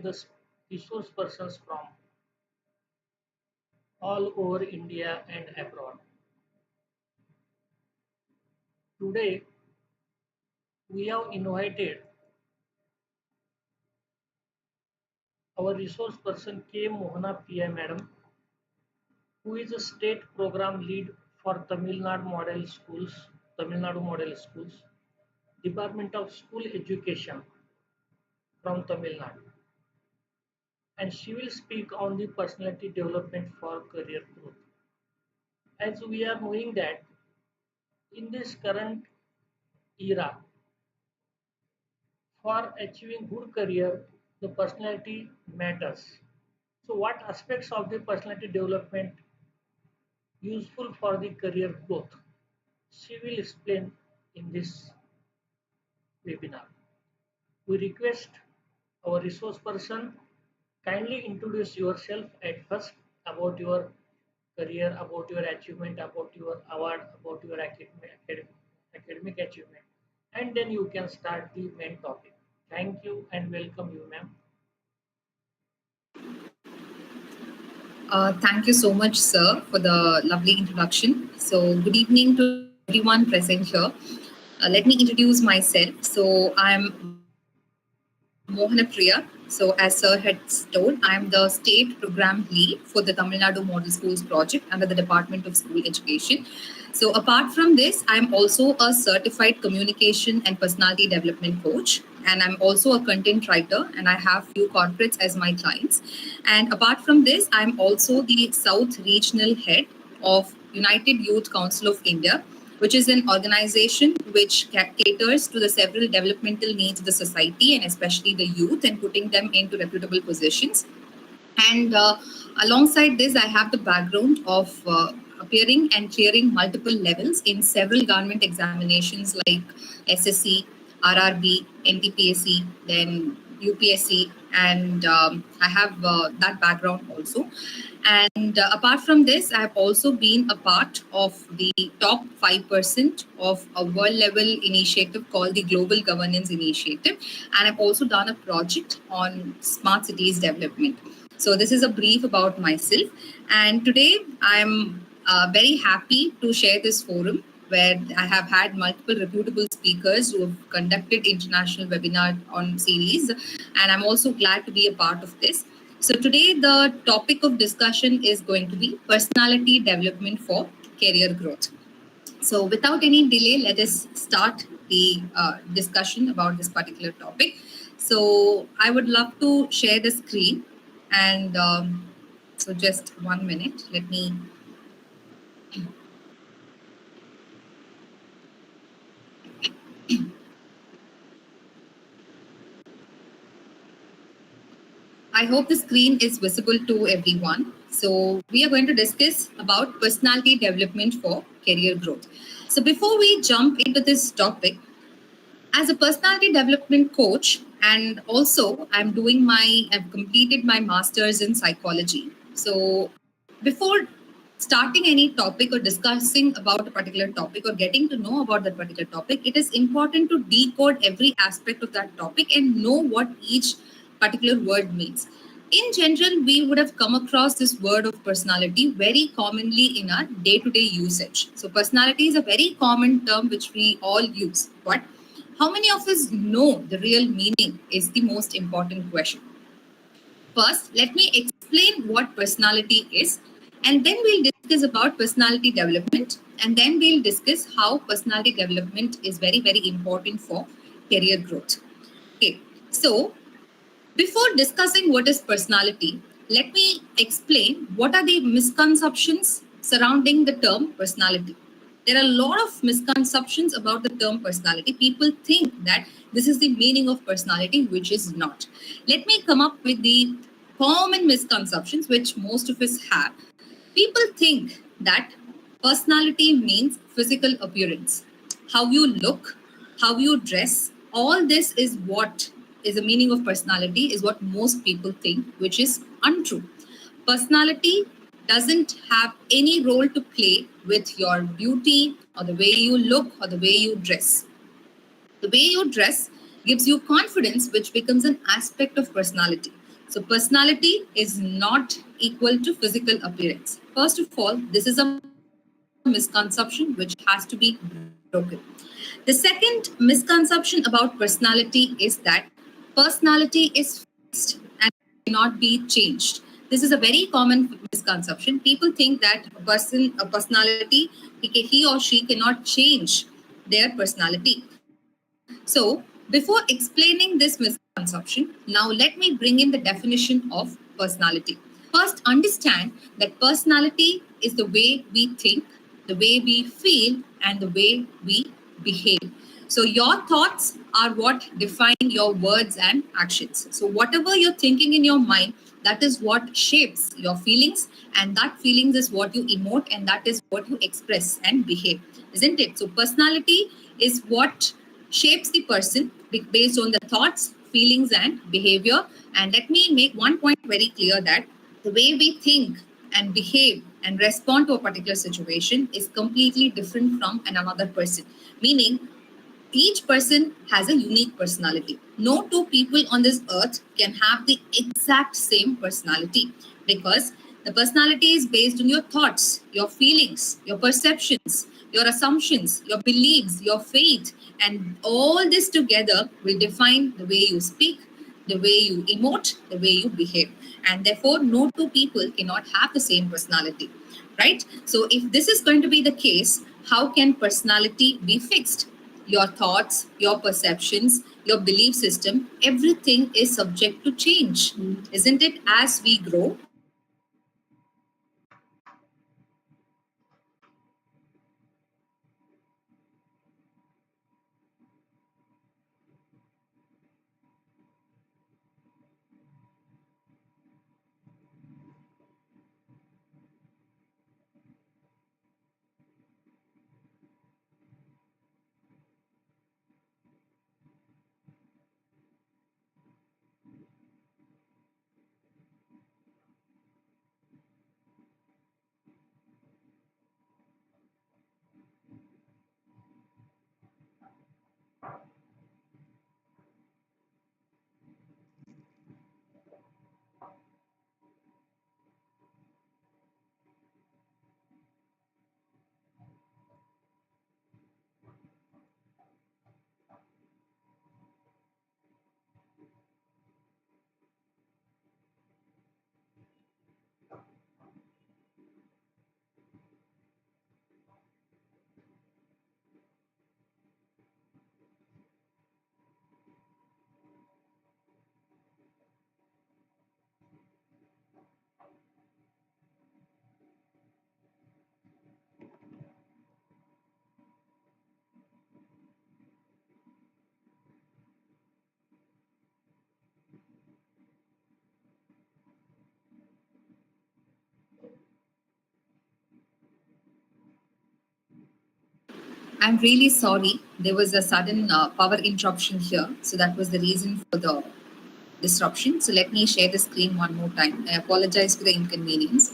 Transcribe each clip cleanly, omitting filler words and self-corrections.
with the resource persons from all over India and abroad. Today, we have invited our resource person K. Mohana PI Madam, who is a state program lead for Tamil Nadu Model Schools, Department of School Education from Tamil Nadu. And she will speak on the personality development for career growth. As we are knowing that in this current era, for achieving good career, the personality matters. So, what aspects of the personality development useful for the career growth? She will explain in this webinar. We request our resource person kindly introduce yourself at first about your career, about your achievement, about your award, about your academic achievement, and then you can start the main topic. Thank you and welcome you, ma'am. Thank you so much, sir, for the lovely introduction. So, good evening to everyone present here. Let me introduce myself. So, I'm Mohana Priya. So, as sir had told, I'm the state program lead for the Tamil Nadu Model Schools project under the Department of School Education. So, apart from this, I'm also a certified communication and personality development coach. And I'm also a content writer, and I have few corporates as my clients. And apart from this, I'm also the South Regional Head of United Youth Council of India, which is an organization which caters to the several developmental needs of the society and especially the youth and putting them into reputable positions. And alongside this, I have the background of appearing and clearing multiple levels in several government examinations like SSC, RRB, NTPSC, then UPSC, and I have that background also. And apart from this, I have also been a part of the top 5% of a world level initiative called the Global Governance Initiative. And I've also done a project on smart cities development. So this is a brief about myself. And today I'm very happy to share this forum where I have had multiple reputable speakers who have conducted international webinar on series. And I'm also glad to be a part of this. So today the topic of discussion is going to be personality development for career growth. So without any delay, let us start the discussion about this particular topic. So I would love to share the screen and so just 1 minute, let me. I hope the screen is visible to everyone. So we are going to discuss about personality development for career growth. So before we jump into this topic, as a personality development coach, and also I've completed my master's in psychology. So before starting any topic or discussing about a particular topic or getting to know about that particular topic, it is important to decode every aspect of that topic and know what each particular word means. In general, we would have come across this word of personality very commonly in our day-to-day usage. So personality is a very common term which we all use. But how many of us know the real meaning is the most important question. First, let me explain what personality is, and then we'll discuss about personality development, and then we'll discuss how personality development is very, very important for career growth. Okay, so before discussing what is personality, let me explain what are the misconceptions surrounding the term personality. There are a lot of misconceptions about the term personality. People think that this is the meaning of personality, which is not. Let me come up with the common misconceptions which most of us have. People think that personality means physical appearance, how you look, how you dress. All this is what is the meaning of personality, is what most people think, which is untrue. Personality doesn't have any role to play with your beauty or the way you look or the way you dress. The way you dress gives you confidence, which becomes an aspect of personality. So personality is not equal to physical appearance. First of all, this is a misconception which has to be broken. The second misconception about personality is that personality is fixed and cannot be changed. This is a very common misconception. People think that a personality, he or she cannot change their personality. So before explaining this misconception, now let me bring in the definition of personality. First, understand that personality is the way we think, the way we feel, and the way we behave. So your thoughts are what define your words and actions. So whatever you're thinking in your mind, that is what shapes your feelings, and that feelings is what you emote, and that is what you express and behave, isn't it? So personality is what shapes the person based on the thoughts, feelings, and behavior. And let me make one point very clear that the way we think and behave and respond to a particular situation is completely different from another person. Meaning, each person has a unique personality. No two people on this earth can have the exact same personality, because the personality is based on your thoughts, your feelings, your perceptions, your assumptions, your beliefs, your faith, and all this together will define the way you speak, the way you emote, the way you behave. And therefore, no two people cannot have the same personality, right? So, if this is going to be the case, how can personality be fixed? Your thoughts, your perceptions, your belief system, everything is subject to change, isn't it? As we grow, I'm really sorry. There was a sudden power interruption here. So that was the reason for the disruption. So let me share the screen one more time. I apologize for the inconvenience.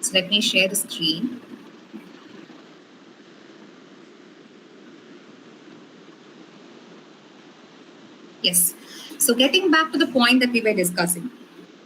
So let me share the screen. Yes. So getting back to the point that we were discussing.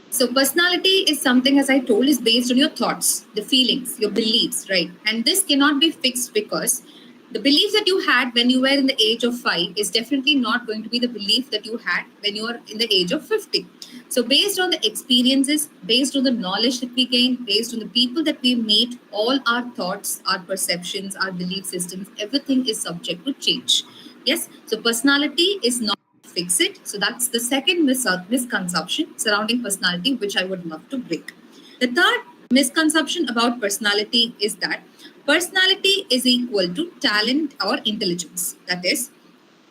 So personality is something, as I told, is based on your thoughts, the feelings, your beliefs, right? And this cannot be fixed, because the beliefs that you had when you were in the age of 5 is definitely not going to be the belief that you had when you are in the age of 50. So based on the experiences, based on the knowledge that we gain, based on the people that we meet, all our thoughts, our perceptions, our belief systems, everything is subject to change. Yes. So personality is not fix it. So that's the second misconception surrounding personality, which I would love to break. The third misconception about personality is that personality is equal to talent or intelligence. That is,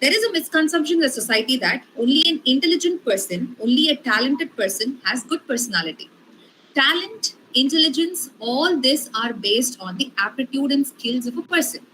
there is a misconception in the society that only an intelligent person, only a talented person has good personality. Talent, intelligence, all this are based on the aptitude and skills of a person.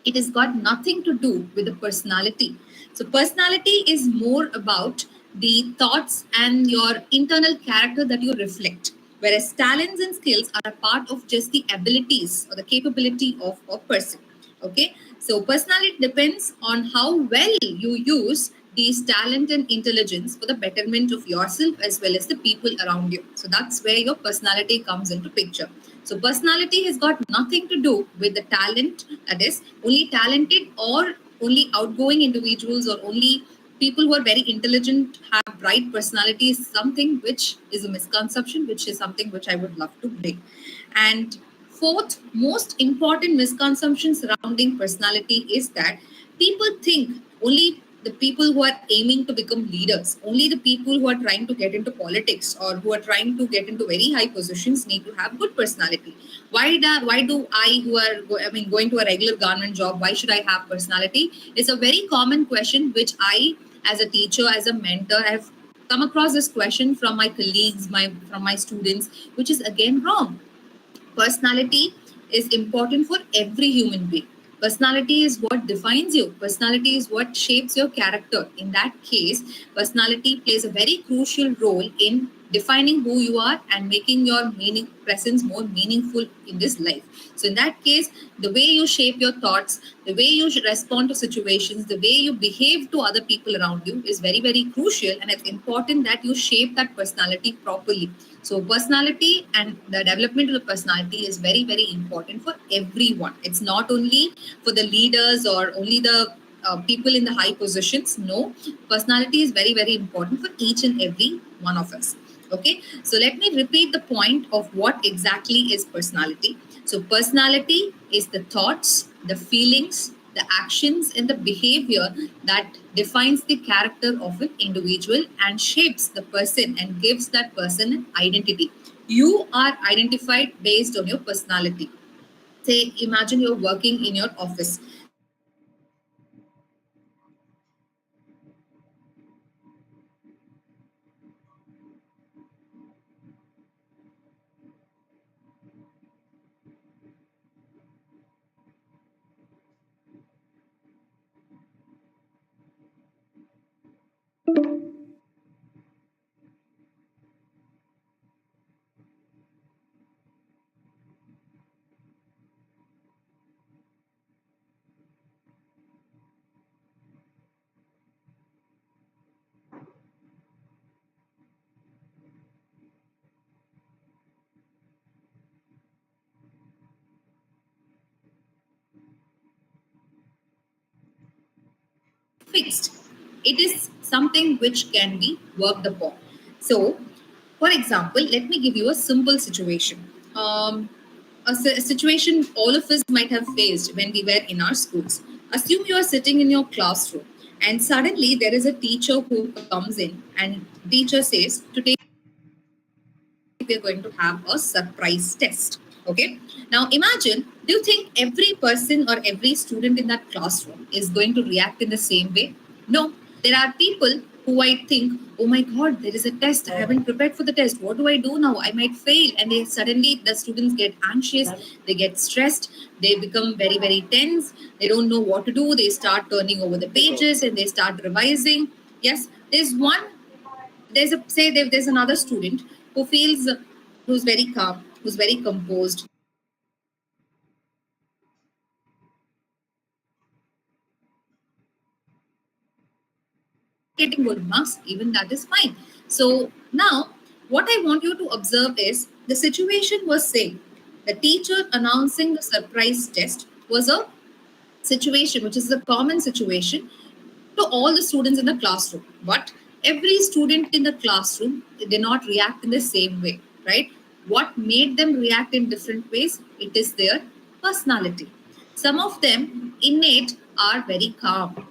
It has got nothing to do with the personality. So personality is more about the thoughts and your internal character that you reflect, whereas talents and skills are a part of just the abilities or the capability of a person. Okay, so personality depends on how well you use these talent and intelligence for the betterment of yourself as well as the people around you. So that's where your personality comes into picture. So personality has got nothing to do with the talent. That is, only talented or only outgoing individuals or only people who are very intelligent have bright personality is something which is a misconception, which is something which I would love to break. And fourth most important misconception surrounding personality is that people think only the people who are aiming to become leaders, only the people who are trying to get into politics or who are trying to get into very high positions need to have good personality. Why do I, who are going to a regular government job, why should I have personality? It's a very common question which I, as a teacher, as a mentor, have come across this question from my colleagues, from my students, which is again wrong. Personality is important for every human being. Personality is what defines you. Personality is what shapes your character. In that case, personality plays a very crucial role in defining who you are and making your presence more meaningful in this life. So in that case, the way you shape your thoughts, the way you should respond to situations, the way you behave to other people around you is very, very crucial, and it's important that you shape that personality properly. So personality and the development of the personality is very, very important for everyone. It's not only for the leaders or only the people in the high positions. No, personality is very, very important for each and every one of us. Okay, so let me repeat the point of what exactly is personality. So personality is the thoughts, the feelings, the actions, and the behavior that defines the character of an individual and shapes the person and gives that person an identity. You are identified based on your personality. Say, imagine you're working in your office. So there are people who are getting good marks, there are people who are getting good positions, there are people who are getting good fixed. It is something which can be worked upon. So, for example, let me give you a simple situation. A situation all of us might have faced when we were in our schools. Assume you are sitting in your classroom and suddenly there is a teacher who comes in and teacher says, today we are going to have a surprise test. Okay. Now imagine, do you think every person or every student in that classroom is going to react in the same way? No. There are people who might think, oh my God, there is a test. I haven't prepared for the test. What do I do now? I might fail. And they suddenly, the students get anxious, they get stressed, they become very, very tense. They don't know what to do. They start turning over the pages and they start revising. Yes, there's another student who feels who's very calm, who's very composed, getting good marks, even that is fine. So now what I want you to observe is the situation was same. The teacher announcing the surprise test was a situation which is a common situation to all the students in the classroom. But every student in the classroom did not react in the same way, right? What made them react in different ways? It is their personality. Some of them innate are very calm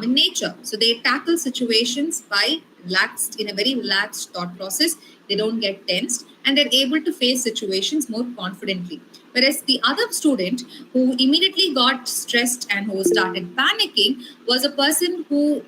in nature. So they tackle situations by relaxed in a very relaxed thought process. They don't get tensed and they're able to face situations more confidently. Whereas the other student who immediately got stressed and who started panicking was a person who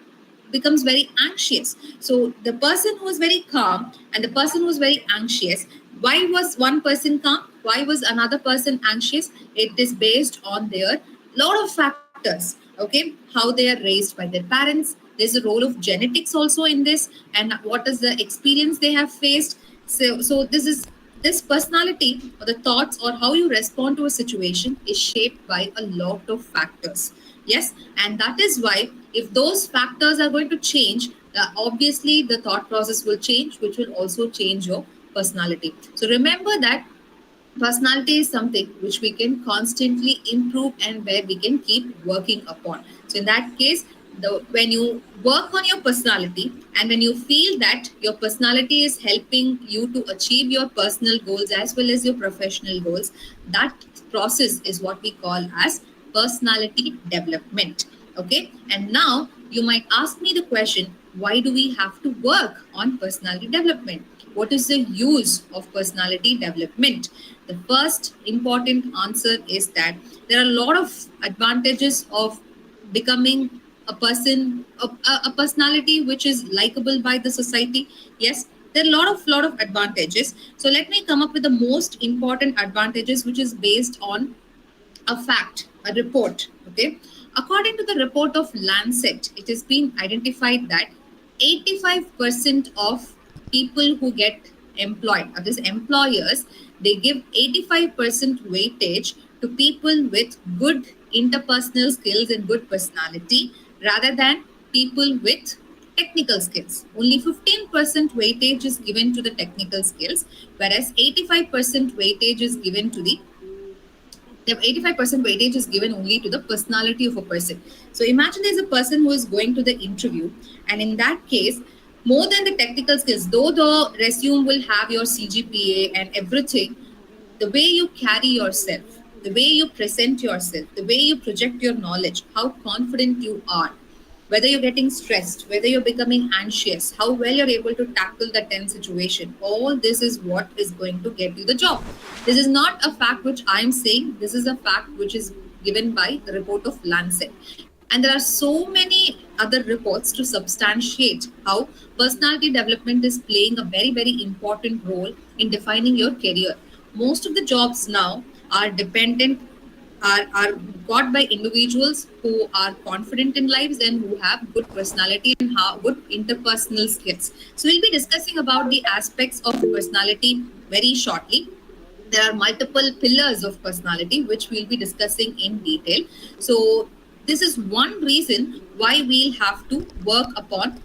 becomes very anxious. So the person who was very calm and the person who was very anxious, Why was one person calm? Why was another person anxious? It is based on their lot of factors. Okay, how they are raised by their parents. There's a role of genetics also in this, and what is the experience they have faced. So this personality or the thoughts or how you respond to a situation is shaped by a lot of factors. Yes, and that is why if those factors are going to change, obviously the thought process will change, which will also change your personality. So remember that personality is something which we can constantly improve and where we can keep working upon. So in that case, when you work on your personality and when you feel that your personality is helping you to achieve your personal goals as well as your professional goals, that process is what we call as personality development. Okay, and now you might ask me the question, why do we have to work on personality development? What is the use of personality development? The first important answer is that there are a lot of advantages of becoming a person, a personality which is likable by the society. Yes, there are a lot of advantages. So let me come up with the most important advantages, which is based on a fact, a report. Okay, according to the report of Lancet, it has been identified that 85% of people who get employed, or these employers, they give 85% weightage to people with good interpersonal skills and good personality rather than people with technical skills. Only 15% weightage is given to the technical skills, whereas 85% weightage is given to the 85% weightage is given only to the personality of a person. So imagine there's a person who is going to the interview, and in that case, more than the technical skills, though the resume will have your CGPA and everything, the way you carry yourself, the way you present yourself, the way you project your knowledge, how confident you are, whether you're getting stressed, whether you're becoming anxious, how well you're able to tackle the tense situation, all this is what is going to get you the job. This is not a fact which I'm saying, this is a fact which is given by the report of Lancet. And there are so many other reports to substantiate how personality development is playing a very, very important role in defining your career. Most of the jobs now are dependent are got by individuals who are confident in lives and who have good personality and good interpersonal skills. So we'll be discussing about the aspects of personality very shortly. There are multiple pillars of personality which we'll be discussing in detail. So this is one reason why we'll have to work upon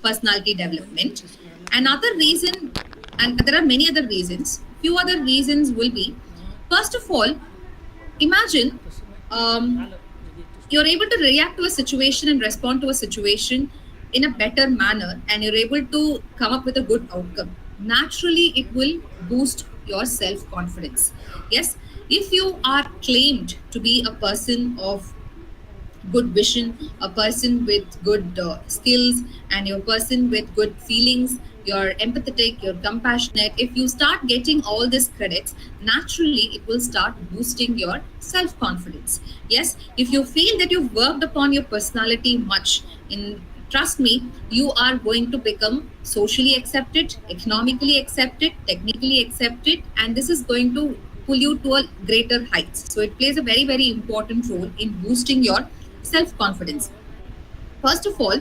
personality development. Another reason, and there are many other reasons, few other reasons will be, first of all, imagine um, you're able to react to a situation and respond to a situation in a better manner, and you're able to come up with a good outcome. Naturally it will boost your self confidence. Yes, if you are claimed to be a person of good vision, a person with good skills, and you're a person with good feelings, you're empathetic, you're compassionate. If you start getting all these credits, naturally it will start boosting your self confidence. Yes, if you feel that you've worked upon your personality much, in trust me, you are going to become socially accepted, economically accepted, technically accepted, and this is going to pull you to a greater heights. So it plays a very, very important role in boosting your self confidence. First of all,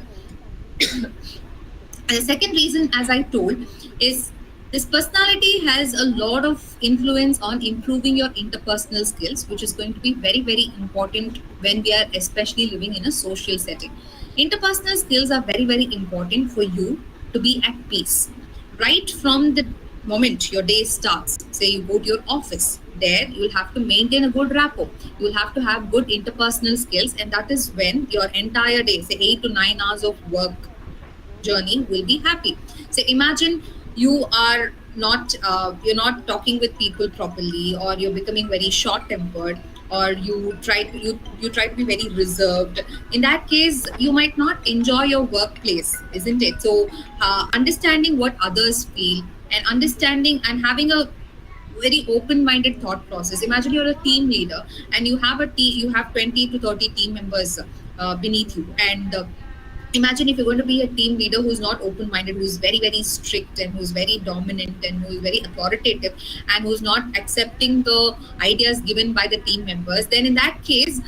and the second reason, as I told, is this personality has a lot of influence on improving your interpersonal skills, which is going to be very, very important when we are especially living in a social setting. Interpersonal skills are very, very important for you to be at peace. Right from the moment your day starts, say you go to your office, there you will have to maintain a good rapport. You will have to have good interpersonal skills, and that is when your entire day, say 8 to 9 hours of work journey, will be happy. So imagine you are not you're not talking with people properly, or you're becoming very short tempered, or you try to be very reserved. In that case, you might not enjoy your workplace, isn't it? So understanding what others feel, and understanding and having a very open-minded thought process. Imagine you're a team leader and you have 20 to 30 team members beneath you, and Imagine if you're going to be a team leader who's not open minded, who's very, very strict, and who's very dominant, and who's very authoritative, and who's not accepting the ideas given by the team members. Then in that case,